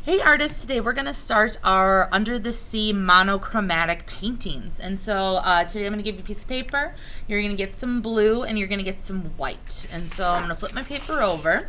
Hey artists, today we're going to start our Under the Sea monochromatic paintings. And so today I'm going to give you a piece of paper. You're going to get some blue and you're going to get some white. And so I'm going to flip my paper over.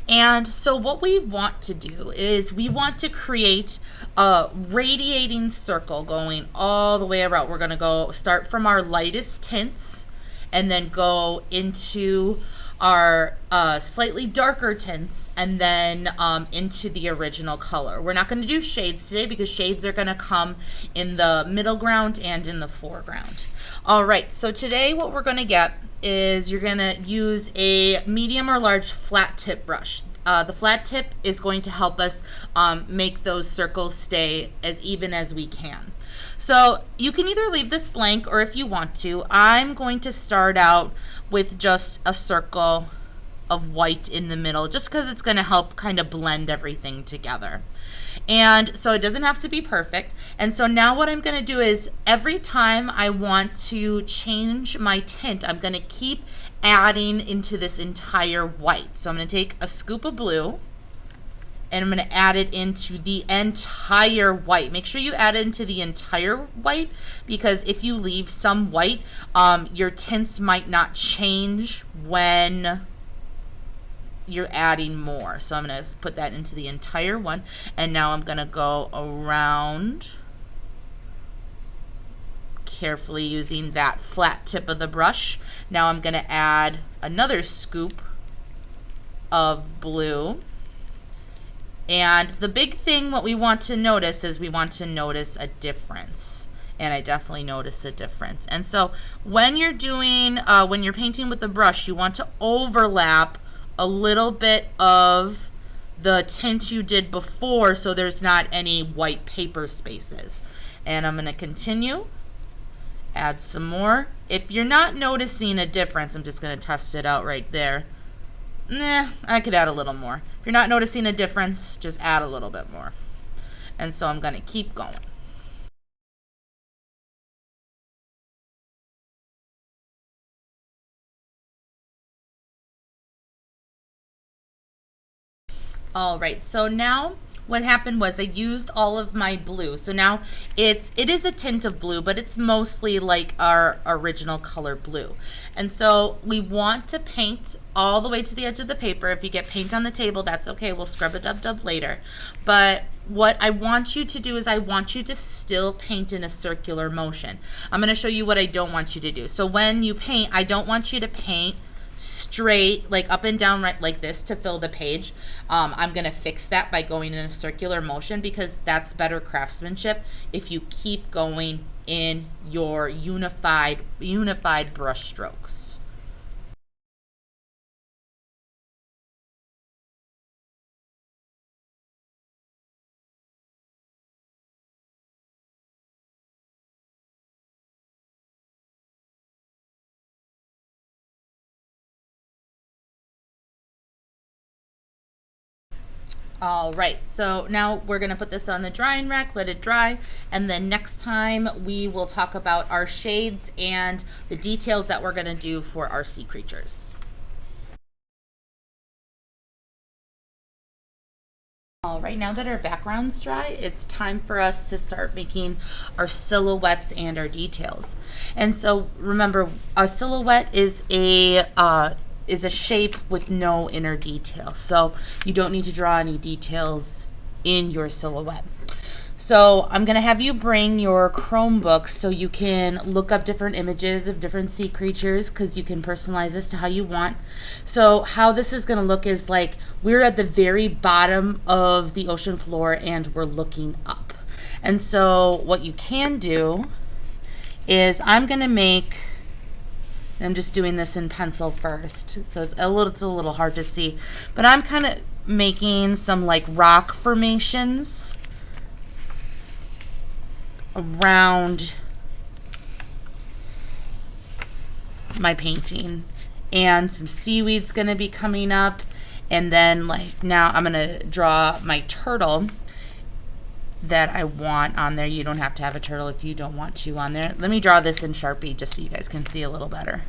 And so what we want to do is we want to create a radiating circle going all the way around. We're going to go start from our lightest tints and then go into our slightly darker tints and then into the original color. We're not going to do shades today because shades are going to come in the middle ground and in the foreground. All right, so today what we're going to get is you're going to use a medium or large flat tip brush. The flat tip is going to help us make those circles stay as even as we can. So you can either leave this blank, or if you want to, I'm going to start out with just a circle of white in the middle, just because it's going to help kind of blend everything together. And so it doesn't have to be perfect. And so now what I'm going to do is every time I want to change my tint, I'm going to keep adding into this entire white. So I'm going to take a scoop of blue and I'm going to add it into the entire white. Make sure you add it into the entire white, because if you leave some white, your tints might not change when you're adding more. So I'm going to put that into the entire one, and now I'm going to go around carefully using that flat tip of the brush. Now I'm going to add another scoop of blue. And the big thing what we want to notice is we want to notice a difference. And I definitely notice a difference. And so when you're doing, when you're painting with the brush, you want to overlap a little bit of the tint you did before so there's not any white paper spaces. And I'm going to continue, add some more. If you're not noticing a difference, I'm just going to test it out right there. Nah, I could add a little more. If you're not noticing a difference, just add a little bit more. And so I'm going to keep going. All right, so now what happened was I used all of my blue. So now it is a tint of blue, but it's mostly like our original color blue. And so we want to paint all the way to the edge of the paper. If you get paint on the table, that's okay. We'll scrub a dub later. But what I want you to do is I want you to still paint in a circular motion. I'm going to show you what I don't want you to do. So when you paint, I don't want you to paint straight, like up and down, right, like this to fill the page. I'm going to fix that by going in a circular motion, because that's better craftsmanship if you keep going in your unified brush strokes. All right, so now we're going to put this on the drying rack, let it dry, and then next time we will talk about our shades and the details that we're going to do for our sea creatures. All right, now that our background's dry, it's time for us to start making our silhouettes and our details. And so remember, a silhouette is a shape with no inner detail. So you don't need to draw any details in your silhouette. So I'm going to have you bring your Chromebook so you can look up different images of different sea creatures, because you can personalize this to how you want. So how this is going to look is like we're at the very bottom of the ocean floor and we're looking up. And so what you can do is I'm just doing this in pencil first, so it's a little hard to see, but I'm kind of making some like rock formations around my painting, and some seaweed's going to be coming up, and then like now I'm going to draw my turtle that I want on there. You don't have to have a turtle if you don't want to on there. Let me draw this in Sharpie just so you guys can see a little better.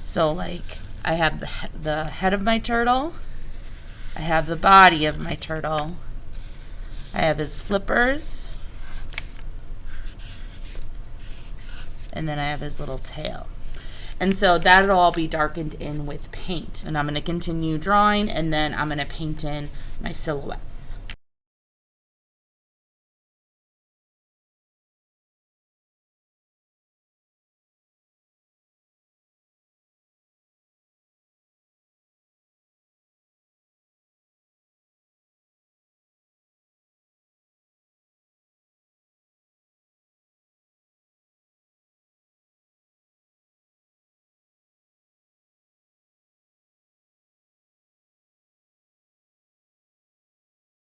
So like I have the head of my turtle, I have the body of my turtle, I have his flippers. And then I have his little tail. And so that'll all be darkened in with paint. And I'm going to continue drawing, and then I'm going to paint in my silhouettes.